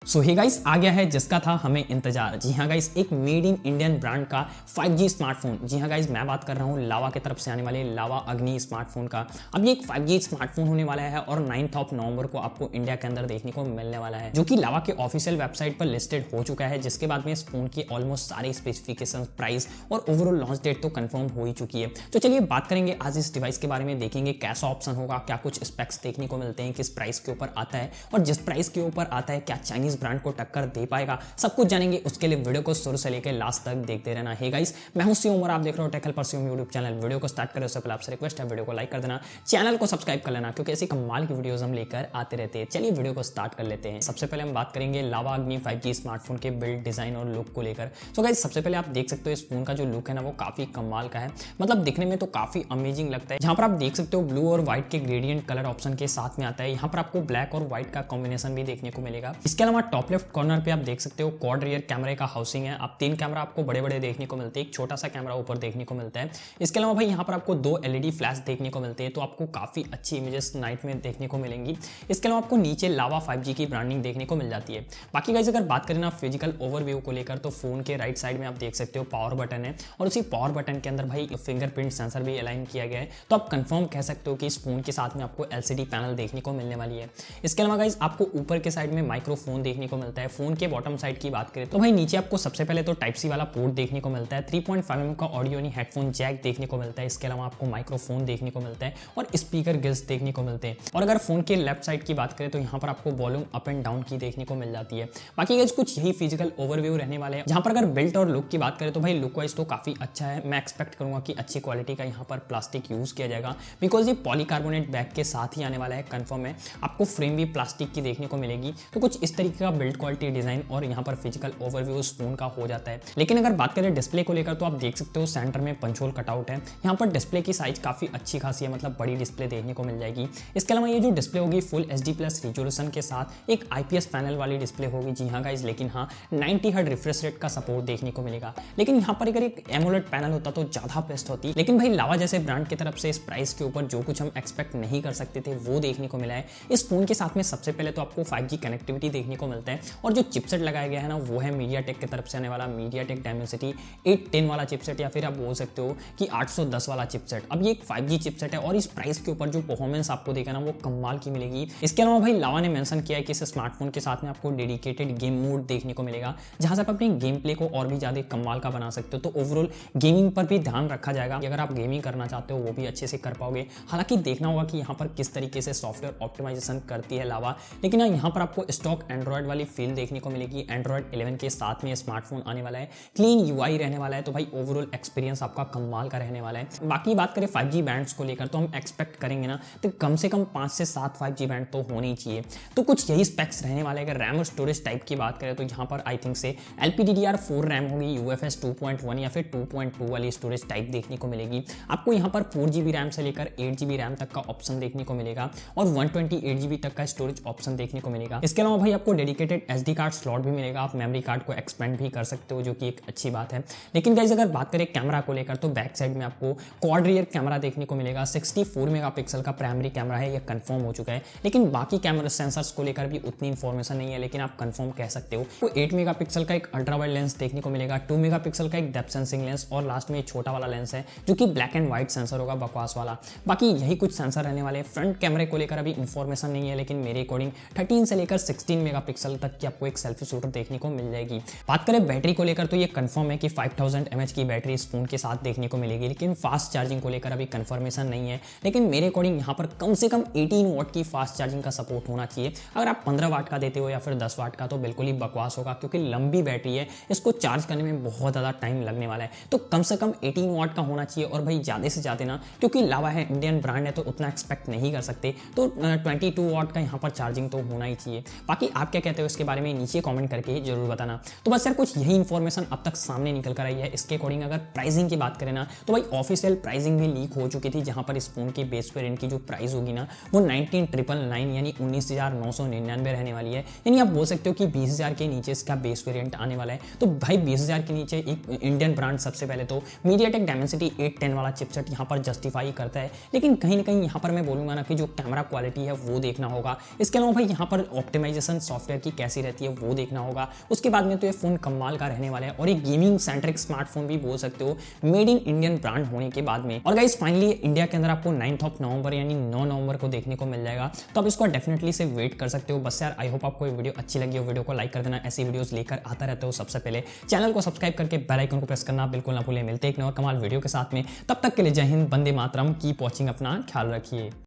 सो hey guys आ गया है जिसका था हमें इंतजार। जी हाँ गाइस, एक मेड इन इंडियन ब्रांड का 5G स्मार्टफोन। जी हाँ गाइस, मैं बात कर रहा हूँ लावा की तरफ से आने वाले लावा अग्नि स्मार्टफोन का। अब ये एक 5G स्मार्टफोन होने वाला है और 9 नवंबर को आपको इंडिया के अंदर देखने को मिलने वाला है, जो कि लावा के ऑफिशियल वेबसाइट पर लिस्टेड हो चुका है। जिसके बाद में इस फोन की ऑलमोस्ट सारे स्पेसिफिकेशन, प्राइस और ओवरऑल लॉन्च डेट तो कंफर्म हो ही चुकी है। तो चलिए बात करेंगे आज इस डिवाइस के बारे में, देखेंगे कैसा ऑप्शन होगा, क्या कुछ स्पेक्स देखने को मिलते हैं, किस प्राइस के ऊपर आता है और जिस प्राइस के ऊपर आता है क्या चाइनीज ब्रांड को टक्कर दे पाएगा, सब कुछ जानेंगे। उसके लिए वीडियो को शुरू से लेकर लास्ट तक देखते रहना। हे गाइस, मैं हूं शिवम और आप देख रहे हो टेकल पर शिवम यूट्यूब चैनल। वीडियो को स्टार्ट करें उससे पहले आपसे रिक्वेस्ट है वीडियो को लाइक कर देना, चैनल को सब्सक्राइब कर लेना, क्योंकि ऐसी कमाल की वीडियोस हम लेकर आते रहते हैं। चलिए वीडियो को स्टार्ट कर लेते हैं। सबसे पहले हम बात करेंगे लावा अग्नि 5G स्मार्टफोन के बिल्ड, डिजाइन और लुक को लेकर। सो गाइस, सबसे पहले आप देख सकते हो इस फोन का जो लुक है ना वो काफी कमाल का है, मतलब दिखने में तो काफी अमेजिंग लगता है। जहां पर आप देख सकते हो ब्लू और व्हाइट के ग्रेडियंट कलर ऑप्शन के साथ में आता है। यहाँ पर आपको ब्लैक और व्हाइट का कॉम्बिनेशन भी देखने को मिलेगा। इसके अलावा टॉप लेफ्ट कॉर्नर पे आप देख सकते हो क्वाड रियर कैमरे का हाउसिंग है। आप 3 कैमरा आपको बड़े बड़े देखने को मिलते हैं, एक छोटा सा कैमरा ऊपर देखने को मिलता है। इसके अलावा भाई यहाँ पर आपको 2 LED फ्लैश देखने को मिलते हैं, तो आपको काफी अच्छी इमेजेस नाइट में देखने को मिलेंगी। इसके अलावा आपको नीचे लावा 5G की ब्रांडिंग देखने को मिल जाती है। बाकी गाइस, अगर बात करें ना फिजिकल ओवरव्यू को लेकर, तो फोन के राइट साइड में आप देख सकते हो पावर बटन है और उसी पावर बटन के अंदर भाई फिंगरप्रिंट सेंसर भी अलाइन किया गया है। तो आप कंफर्म कह सकते हो कि इस फोन के साथ में आपको LCD पैनल देखने को मिलने वाली है। इसके अलावा गाइस, आपको ऊपर के साइड में माइक्रोफोन देखने को मिलता है। फोन के बॉटम साइड की बात करें तो भाई नीचे आपको सबसे पहले तो टाइप सी वाला पोर्ट देखने को मिलता है। 3.5mm का ऑडियो यानी हेडफोन जैक देखने को मिलता है। इसके अलावा आपको माइक्रोफोन देखने को मिलता है और स्पीकर गिल्स देखने को मिलते हैं। और अगर फोन के लेफ्ट साइड की बात करें तो यहाँ पर आपको वॉल्यूम अप एंड डाउन की देखने को मिल जाती है। बाकी गाइस, कुछ यही फिजिकल ओवरव्यू रहने वाले हैं। जहां पर अगर बिल्ट और लुक की बात करें तो भाई लुक वाइज तो काफी अच्छा है। मैं एक्सपेक्ट करूंगा कि अच्छी क्वालिटी का यहाँ पर प्लास्टिक यूज किया जाएगा, बिकॉज ये पॉलीकार्बोनेट बैग के साथ ही आने वाला है, कंफर्म है। आपको फ्रेम भी प्लास्टिक की देखने को मिलेगी। तो कुछ इस तरीके का बिल्ड क्वालिटी, डिजाइन और यहाँ पर फिजिकल ओवरव्यू उस फोन का हो जाता है। लेकिन अगर बात करें डिस्प्ले को लेकर तो आप देख सकते हो सेंटर में पंच होल कटआउट है। यहाँ पर डिस्प्ले की साइज काफी अच्छी खासी है, मतलब बड़ी डिस्प्ले देखने को मिल जाएगी। इसके अलावा ये जो डिस्प्ले होगी फुल HD+ रिजोल्यूशन के साथ एक IPS पैनल वाली डिस्प्ले होगी। जी हाँ गाइज, लेकिन हाँ 90 हर्ट्ज रिफ्रेश रेट का सपोर्ट देखने को मिलेगा। लेकिन यहाँ पर अगर एक एमोलेड पैनल होता तो ज्यादा बेस्ट होती। लेकिन भाई लावा जैसे ब्रांड की तरफ से इस प्राइस के ऊपर जो कुछ हम एक्सपेक्ट नहीं कर सकते थे वो देखने को मिला है। इस फोन के साथ में सबसे पहले तो आपको 5G कनेक्टिविटी देखने को मिलता है और जो चिपसेट लगाया गया है ना वो है मीडियाटेक की तरफ से आने वाला मीडियाटेक डायमेंसिटी 810 वाला चिपसेट, या फिर आप बोल सकते हो कि 810 वाला चिपसेट। अब ये एक 5G चिपसेट है और इस प्राइस के ऊपर जो परफॉर्मेंस आपको देगा ना वो कमाल की मिलेगी। इसके अलावा भाई लावा ने मेंशन किया है कि इस स्मार्टफोन के साथ में आपको डेडिकेटेड गेम मोड देखने को मिलेगा, जहां से आप अपने गेम प्ले को और भी ज्यादा कमाल का बना सकते हो। तो ओवरऑल गेमिंग पर भी ध्यान रखा जाएगा। अगर आप गेमिंग करना चाहते हो वो भी अच्छे से कर पाओगे। हालांकि देखना होगा कि यहाँ पर किस तरीके से सॉफ्टवेयर ऑप्टिमाइजेशन करती है लावा। लेकिन यहाँ पर आपको स्टॉक एंड्रॉइड वाली फील देखने को मिलेगी। एंड्रॉइड 11 के साथ में स्मार्टफोन आने वाला है, क्लीन UI रहने वाला है। तो भाई ओवरऑल एक्सपीरियंस आपका कमाल का रहने वाला है। बाकी बात करें 5G बैंड्स को लेकर तो हम एक्सपेक्ट करेंगे ना तो कम से कम 5 से 7 5G बैंड तो होने ही चाहिए। तो कुछ यही स्पेक्स रहने वाले। अगर रैम और स्टोरेज टाइप की बात करें तो यहाँ पर आई थिंक से LPDDR4 रैम होगी, UFS 2.1 या फिर 2.2 वाली स्टोरेज टाइप देखने को मिलेगी। आपको यहाँ पर 4GB रैम से लेकर 8GB रैम तक का ऑप्शन देखने को मिलेगा और 128GB तक का स्टोरेज ऑप्शन देखने को मिलेगा। इसके अलावा भाई आपको डेडिकेटेड SD कार्ड स्लॉट भी मिलेगा। आप मेमोरी कार्ड को एक्सपेंड भी कर सकते हो, जो कि एक अच्छी बात है। लेकिन गाइस, अगर बात करें कैमरा को लेकर तो बैक साइड में आपको क्वाड रियर कैमरा देखने को मिलेगा। 64 मेगापिक्सल का प्राइमरी कैमरा है, ये कंफर्म हो चुका है। लेकिन बाकी कैमरा सेंसर्स को लेकर भी उतनी इंफॉर्मेशन नहीं है, लेकिन आप कंफर्म कह सकते हो। तो 8 मेगापिक्सल का एक अल्ट्रा वाइड लेंस देखने को मिलेगा, 2 मेगापिक्सल का एक डेप्थ सेंसिंग लेंस और लास्ट में एक छोटा वाला लेंस है जो कि ब्लैक एंड व्हाइट सेंसर होगा, बकवास वाला। बाकी यही कुछ सेंसर रहने वाले। फ्रंट कैमरे को लेकर अभी इंफॉर्मेशन नहीं है, लेकिन मेरे अकॉर्डिंग 13 से लेकर 16 मेगापिक्सल तक की आपको एक सेल्फी शूटर देखने को मिल जाएगी। बात करें बैटरी को लेकर तो ये कंफर्म है कि 5000 mAh की बैटरी इस फोन के साथ देखने को मिलेगी। लेकिन फास्ट चार्जिंग को लेकर अभी कंफर्मेशन नहीं है, लेकिन मेरे अकॉर्डिंग यहाँ पर कम से कम 18 वाट की फास्ट चार्जिंग का सपोर्ट होना चाहिए। अगर आप 15 वाट का देते हो या फिर 10 वाट का तो बिल्कुल ही बकवास होगा, क्योंकि लंबी बैटरी है, इसको चार्ज करने में बहुत ज़्यादा टाइम लगने वाला है। तो कम से कम 18 वाट का होना चाहिए। और भाई ज़्यादा से ज़्यादा ना, क्योंकि लावा है, इंडियन ब्रांड है, तो उतना एक्सपेक्ट नहीं कर सकते। तो 22 वाट का यहाँ पर चार्जिंग तो होना ही चाहिए। बाकी आप क्या कहते हो इसके बारे में नीचे कमेंट करके जरूर बताना। तो बस यार कुछ यही इंफॉर्मेशन अब तक सामने निकल कर आई है। इसके अकॉर्डिंग अगर प्राइसिंग की बात करें ना तो भाई ऑफिशियल प्राइसिंग भी लीक हो चुकी थी, जहां पर इस फोन की बेस वेरिएंट की जो प्राइस होगी ना वो 19,999 यानी 19,999 रहने वाली है। यानी आप बोल सकते हो कि 20,000 के नीचे इसका बेस वेरिएंट आने वाला है। तो भाई 20,000 के नीचे एक इंडियन ब्रांड सबसे पहले तो मीडियाटेक डायमेंसिटी 810 वाला चिपसेट यहाँ पर जस्टिफाई करता है। लेकिन कहीं ना कहीं यहाँ पर मैं बोलूंगा ना कि जो कैमरा क्वालिटी है वो देखना होगा। इसके अलावा भाई यहाँ पर ऑप्टिमाइजेशन सॉफ्टवेयर सॉफ्टवेयर की कैसी रहती है वो देखना होगा। उसके बाद में तो ये फ़ोन कमाल का रहने वाला है और एक गेमिंग सेंट्रिक स्मार्टफोन भी बोल सकते हो मेड इन इंडियन ब्रांड होने के बाद में। और गाइस फाइनली इंडिया के अंदर आपको 9 नवंबर यानी 9 नवंबर को देखने को मिल जाएगा, तो आप इसको डेफिनेटली से वेट कर सकते हो। बस यार आई होप आपको ये वीडियो अच्छी लगी हो, वीडियो को लाइक कर देना, ऐसी वीडियोस लेकर आता रहते हो सबसे पहले। चैनल को सब्सक्राइब करके बेल आइकन को प्रेस करना बिल्कुल ना भूलें। मिलते हैं एक नए और कमाल वीडियो के साथ में, तब तक के लिए जय हिंद, वंदे मातरम, कीप वॉचिंग, अपना ख्याल रखिए।